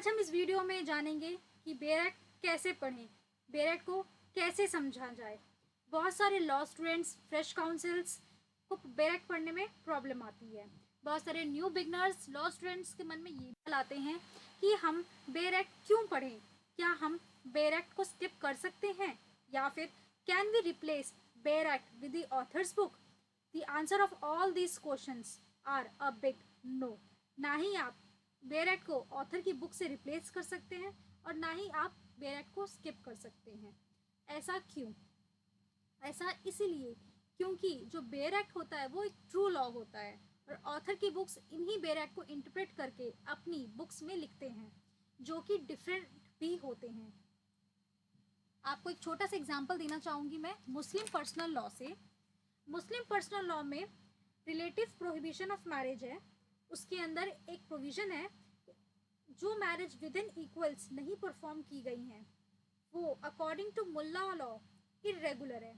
आज हम इस वीडियो में जानेंगे कि बेयर एक्ट कैसे पढ़ें, बेयर एक्ट को कैसे समझा जाए। बहुत सारे लॉ स्टूडेंट्स, फ्रेश काउंसिल्स को बेयर एक्ट पढ़ने में प्रॉब्लम आती है। बहुत सारे न्यू बिगनर्स लॉ स्टूडेंट्स के मन में ये ख्याल आते हैं कि हम बेयर एक्ट क्यों पढ़ें, क्या हम बेयर एक्ट को स्किप कर सकते हैं या फिर can we replace bare act with the author's book. The answer of all these questions are a big no. ना ही आप बेयर एक्ट को ऑथर की बुक से रिप्लेस कर सकते हैं और ना ही आप बेयर एक्ट को स्किप कर सकते हैं। ऐसा क्यों? ऐसा इसीलिए क्योंकि जो बेयर एक्ट होता है वो एक ट्रू लॉ होता है और ऑथर की बुक्स इन्हीं बेयर एक्ट को इंटरप्रेट करके अपनी बुक्स में लिखते हैं जो कि डिफरेंट भी होते हैं। आपको एक छोटा सा एग्जांपल देना चाहूँगी मैं मुस्लिम पर्सनल लॉ से। मुस्लिम पर्सनल लॉ में रिलेटिव प्रोहिबिशन ऑफ मैरिज है, उसके अंदर एक प्रोविज़न है जो मैरिज विद इन इक्वल्स नहीं परफॉर्म की गई हैं वो according to Mulla law irregular है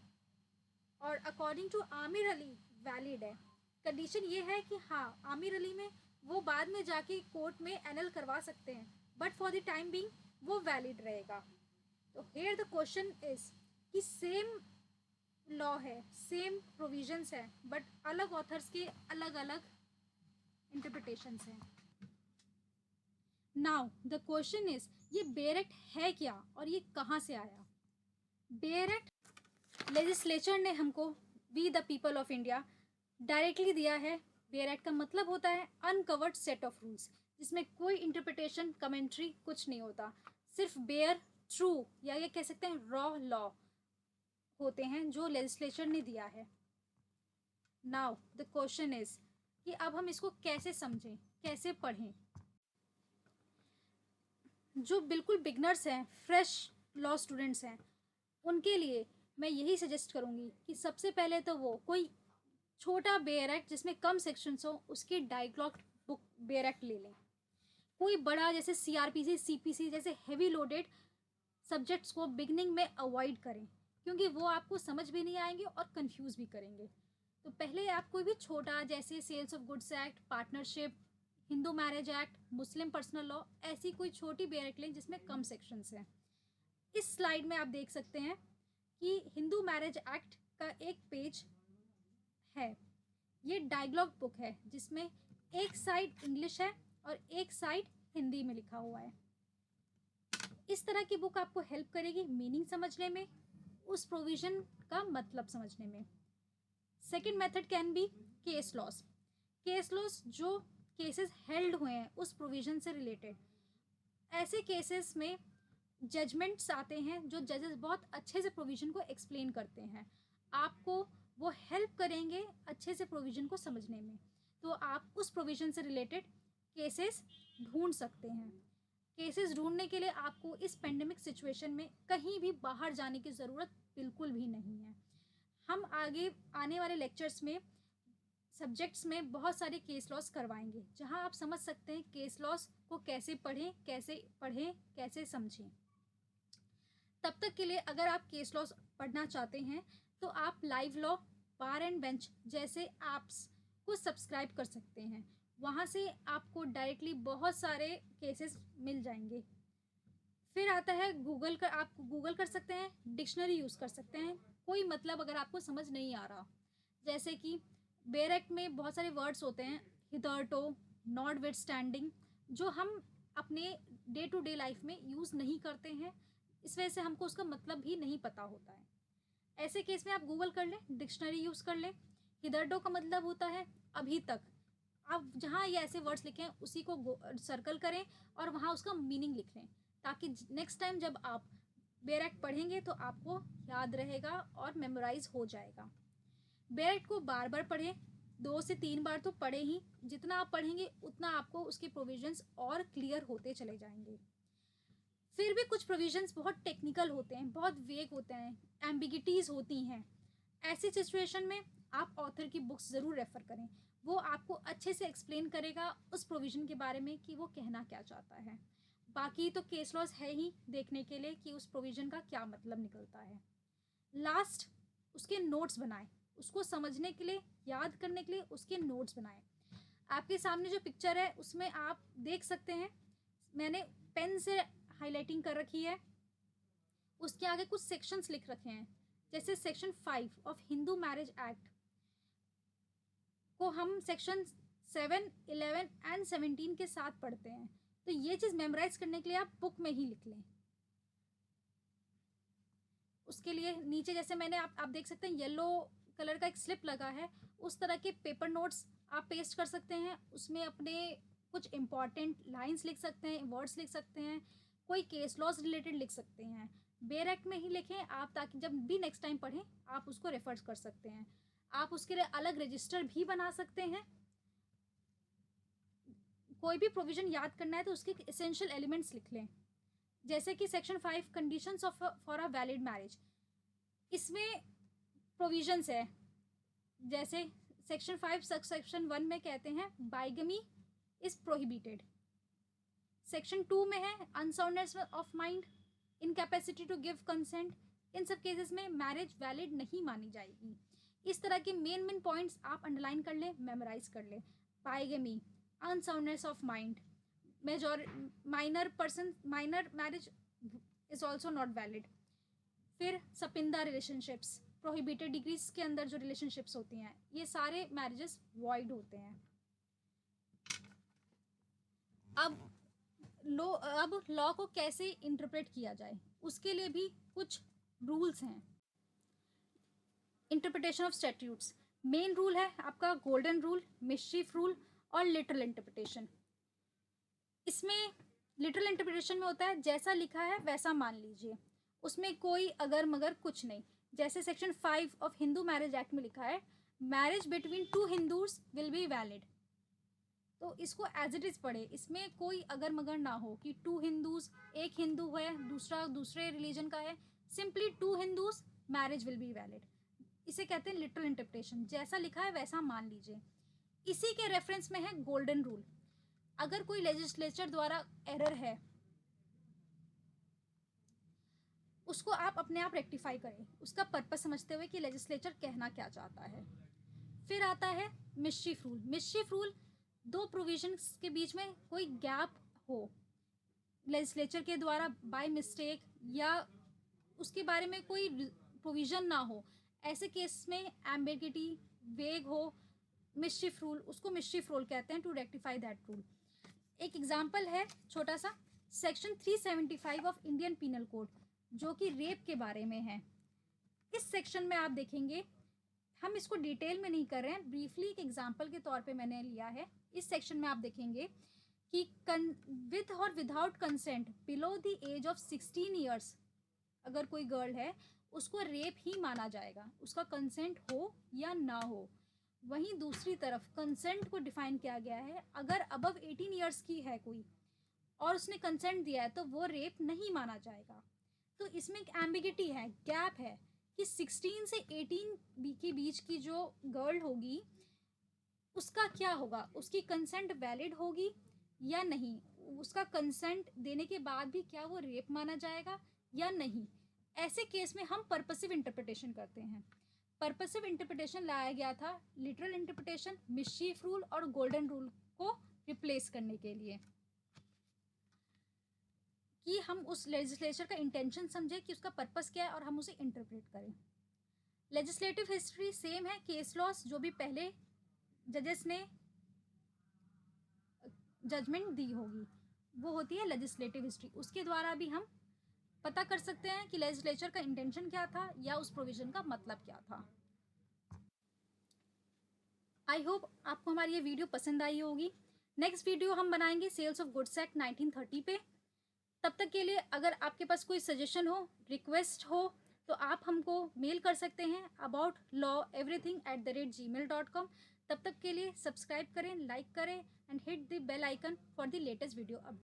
और according to Amir Ali valid है। कंडीशन ये है कि हाँ, आमिर अली में वो बाद में जाके कोर्ट में एनल करवा सकते हैं but for the time being वो वैलिड रहेगा। तो हेयर द क्वेश्चन इज कि सेम लॉ है, सेम प्रोविजंस है बट अलग ऑथर्स के अलग अलग इंटरप्रिटेशंस हैं। नाउ द क्वेश्चन इज ये बेयर एक्ट है क्या और ये कहाँ से आया? बेयर एक्ट लेजिस्लेचर ने हमको, we the people of India, directly दिया है। बेयर एक्ट का मतलब होता है अनकवर्ड सेट ऑफ रूल्स जिसमें कोई इंटरप्रिटेशन, कमेंट्री कुछ नहीं होता, सिर्फ बेयर ट्रू या ये कह सकते हैं रॉ लॉ होते हैं जो लेजिस्लेचर ने दिया है। नाउ द क्वेश्चन इज कि अब हम इसको कैसे समझें, कैसे पढ़ें। जो बिल्कुल बिगनर्स हैं, फ्रेश लॉ स्टूडेंट्स हैं, उनके लिए मैं यही सजेस्ट करूँगी कि सबसे पहले तो वो कोई छोटा बेयर एक्ट जिसमें कम सेक्शंस हो उसकी डायग्लॉट बुक बेयर एक्ट ले लें। कोई बड़ा जैसे सीआरपीसी, सीपीसी जैसे हेवी लोडेड सब्जेक्ट्स को बिगनिंग में अवॉइड करें क्योंकि वो आपको समझ भी नहीं आएंगे और कंफ्यूज भी करेंगे। तो पहले आप कोई भी छोटा जैसे sales of goods act, partnership, Hindu marriage act, Muslim personal law, ऐसी कोई छोटी बेयर एक्ट लें जिसमें कम सेक्शंस हैं। इस स्लाइड में आप देख सकते हैं कि हिंदू मैरिज एक्ट का एक पेज है। ये डायलॉग बुक है जिसमें एक साइड इंग्लिश है और एक साइड हिंदी में लिखा हुआ है। इस तरह की बुक आपको हेल्प करेगी मीनिंग समझने में, उस प्रोविजन का मतलब समझने में। Second method can be case laws. Case laws जो केसेस हेल्ड हुए हैं उस प्रोविजन से रिलेटेड। ऐसे केसेस में जजमेंट्स आते हैं जो जजेस बहुत अच्छे से प्रोविजन को एक्सप्लेन करते हैं, आपको वो हेल्प करेंगे अच्छे से प्रोविजन को समझने में। तो आप उस प्रोविजन से रिलेटेड केसेस ढूंढ सकते हैं। केसेस ढूंढने के लिए आपको इस पेंडेमिक सिचुएशन में कहीं भी बाहर जाने की ज़रूरत बिल्कुल भी नहीं है। हम आगे आने वाले लेक्चर्स में सब्जेक्ट्स में बहुत सारे केस लॉस करवाएंगे जहां आप समझ सकते हैं केस लॉस को कैसे पढ़ें, कैसे समझें। तब तक के लिए अगर आप केस लॉस पढ़ना चाहते हैं तो आप live law, bar and bench जैसे ऐप्स को सब्सक्राइब कर सकते हैं। वहाँ से आपको डायरेक्टली बहुत सारे केसेस मिल जाएंगे। फिर आता है गूगल का, आप गूगल कर सकते हैं, डिक्शनरी यूज़ कर सकते हैं। कोई मतलब अगर आपको समझ नहीं आ रहा, जैसे कि बेयर एक्ट में बहुत सारे वर्ड्स होते हैं, हिदर्टो, नॉट विथ स्टैंडिंग, जो हम अपने डे टू डे लाइफ में यूज़ नहीं करते हैं, इस वजह से हमको उसका मतलब भी नहीं पता होता है। ऐसे केस में आप गूगल कर लें, डिक्शनरी यूज़ कर लें। हिदर्टो का मतलब होता है अभी तक। आप जहाँ ये ऐसे वर्ड्स लिखें उसी को सर्कल करें और वहाँ उसका मीनिंग लिख लें ताकि नेक्स्ट टाइम जब आप बेयर एक्ट पढ़ेंगे तो आपको याद रहेगा और मेमोराइज हो जाएगा। बेयर एक्ट को बार बार पढ़ें, 2 से 3 बार तो पढ़ें ही। जितना आप पढ़ेंगे उतना आपको उसके प्रोविजंस और क्लियर होते चले जाएंगे। फिर भी कुछ प्रोविजंस बहुत टेक्निकल होते हैं, बहुत वेग होते हैं, एम्बिगिटीज़ होती हैं। ऐसी सिचुएशन में आप ऑथर की बुक्स ज़रूर रेफ़र करें, वो आपको अच्छे से एक्सप्लेन करेगा उस प्रोविज़न के बारे में कि वो कहना क्या चाहता है। बाकी तो केस लॉज है ही देखने के लिए कि उस प्रोविज़न का क्या मतलब निकलता है। लास्ट उसके नोट्स बनाएं, उसको समझने के लिए, याद करने के लिए उसके नोट्स बनाएं। आपके सामने जो पिक्चर है उसमें आप देख सकते हैं मैंने पेन से हाईलाइटिंग कर रखी है। उसके आगे कुछ सेक्शंस लिख रखे हैं, जैसे section 5 of Hindu marriage act को हम सेक्शन 7, 11 एंड 17 के साथ पढ़ते हैं। तो ये चीज़ मेमोराइज करने के लिए आप बुक में ही लिख लें। उसके लिए नीचे जैसे मैंने आप देख सकते हैं येलो कलर का एक स्लिप लगा है, उस तरह के पेपर नोट्स आप पेस्ट कर सकते हैं। उसमें अपने कुछ इंपॉर्टेंट लाइंस लिख सकते हैं, वर्ड्स लिख सकते हैं, कोई केस लॉज रिलेटेड लिख सकते हैं। बेयर एक्ट में ही लिखें आप, ताकि जब भी नेक्स्ट टाइम पढ़ें आप उसको रेफर कर सकते हैं। आप उसके लिए अलग रजिस्टर भी बना सकते हैं। कोई भी प्रोविजन याद करना है तो उसके एसेंशियल एलिमेंट्स लिख लें, जैसे कि section 5 conditions of for a valid marriage. इसमें प्रोविजंस है, जैसे सेक्शन 5 सेक्शन 1 में कहते हैं बाइगमी इज प्रोहिबिटेड। सेक्शन 2 में है unsoundness of mind, incapacity to give consent. इन सब केसेस में मैरिज वैलिड नहीं मानी जाएगी। इस तरह के मेन पॉइंट्स आप अंडरलाइन कर लें, मेमोराइज कर लें। Bigamy, unsoundness of mind, minor marriage is also not valid. फिर सपिंदा रिलेशनशिप्स, प्रोहिबिटेड डिग्रीज के अंदर जो रिलेशनशिप्स होती हैं, ये सारे मैरिजेस वॉइड होते हैं। अब लॉ को कैसे इंटरप्रेट किया जाए, उसके लिए भी कुछ रूल्स हैं। Interpretation of statutes, main rule है आपका गोल्डन रूल, मिस्चीफ रूल और लिटरल इंटरप्रिटेशन। इसमें लिटरल इंटरप्रिटेशन में होता है जैसा लिखा है वैसा मान लीजिए, उसमें कोई अगर मगर कुछ नहीं। जैसे section 5 of Hindu marriage act में लिखा है marriage between 2 Hindus will be valid, तो इसको एज इट इज़ पढ़े। इसमें कोई अगर मगर ना हो कि 2 हिंदूज, एक हिंदू है दूसरा दूसरे रिलीजन का है, simply 2 Hindus marriage will be valid. इसे कहते हैं लिटरल इंटरप्रिटेशन, जैसा लिखा है वैसा मान लीजिए। इसी के रेफरेंस में है गोल्डन रूल। अगर कोई लेजिस्लेचर द्वारा एरर है उसको आप अपने आप रेक्टिफाई करें, उसका पर्पस समझते हुए कि लेजिस्लेचर कहना क्या चाहता है। फिर आता है mischief rule. Mischief rule 2 provisions के बीच में कोई गैप हो, लेजिस्लेचर के द्वारा बाय मिस्टेक या उसके बारे में कोई प्रोविजन ना हो, ऐसे केस में एम्बिगिटी वेग हो, मिस्चीफ रूल, उसको मिस्चीफ रूल कहते हैं, टू रेक्टिफाई दैट रूल। एक एग्जांपल है छोटा सा, section 375 of Indian penal code, जो कि रेप के बारे में है। इस सेक्शन में आप देखेंगे, हम इसको डिटेल में नहीं कर रहे हैं, ब्रीफली एक एग्जांपल के तौर पे मैंने लिया है। इस सेक्शन में आप देखेंगे कि विद और without consent below the age of 16 years अगर कोई गर्ल है उसको रेप ही माना जाएगा, उसका कंसेंट हो या ना हो। वहीं दूसरी तरफ कंसेंट को डिफाइन किया गया है, अगर अबव 18 ईयर्स की है कोई और उसने कंसेंट दिया है तो वो रेप नहीं माना जाएगा। तो इसमें एक एम्बिगिटी है, गैप है कि 16 से 18 के बीच की जो गर्ल होगी उसका क्या होगा, उसकी कंसेंट वैलिड होगी या नहीं, उसका कंसेंट देने के बाद भी क्या वो रेप माना जाएगा या नहीं। ऐसे केस में हम पर्पसिव इंटरप्रिटेशन करते हैं। पर्पसिव इंटरप्रिटेशन लाया गया था लिटरल इंटरप्रिटेशन, मिस्चीफ रूल और गोल्डन रूल को रिप्लेस करने के लिए, कि हम उस लेजिस्लेचर का इंटेंशन समझें कि उसका पर्पस क्या है और हम उसे इंटरप्रेट करें। लेजिस्लेटिव हिस्ट्री सेम है, केस लॉस जो भी पहले जजेस ने जजमेंट दी होगी वो होती है लेजिस्लेटिव हिस्ट्री, उसके द्वारा भी हम पता कर सकते हैं कि लेजिस्लेचर का इंटेंशन क्या था या उस प्रोविजन का मतलब क्या था। आई होप आपको हमारी ये वीडियो पसंद आई होगी। नेक्स्ट वीडियो हम बनाएंगे सेल्स ऑफ गुड्स एक्ट 1930 पे। तब तक के लिए अगर आपके पास कोई सजेशन हो, रिक्वेस्ट हो, तो आप हमको मेल कर सकते हैं aboutlaweverything@gmail.com। तब तक के लिए सब्सक्राइब करें, लाइक करें and hit the bell icon for the latest video update.